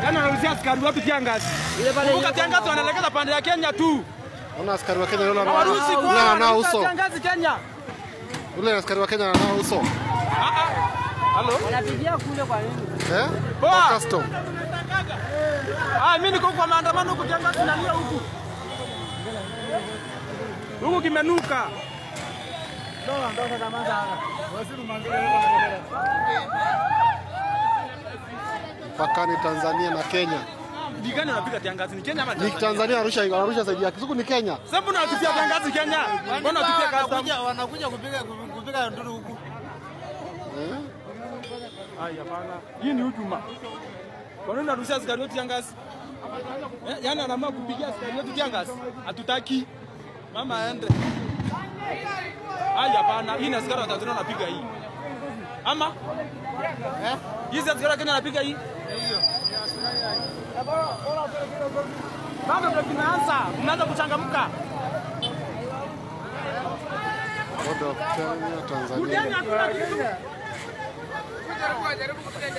Kana anauzia askari wapi Tiangazi? Kumbuka Tiangazi wanaelekeza pande ya Kenya tu. Una askari wa Kenya yule na uso. Tiangazi Kenya. Ule askari wa Kenya na uso. Halo? Wanapigia kule kwa nini? Poa. Custom. Mimi niko kwa maandamano huko Tiangazi na nia huku. Huku kimenuka. Ndio kama wasiru mangele Pakani Tanzania na Kenya. Digani anapiga Tiangazi ni Kenya ama Ni Tanzania Arusha zaidi yake. Kisugu ni Kenya. Sasa mbona unatupia Tiangazi Kenya? Mbona unatupia custom? Wanakuja kupiga nduru huku. Hapana. Hii ni hujuma. Kwa nini unaruhusu askari wetu Tiangazi? Yaani anaamua kupigia askari wetu Tiangazi. Hatutaki. Mama aende. Hapana. Hii ni askari wa Tanzania anapiga hii. Ama? Hizi askari wa Kenya anapiga hii. Hiyo. Bado ndio tunaanza. Mnaanza kuchangamka. Bodo Kenya Tanzania. Kudeni hakuna kitu. Jaribu kupiga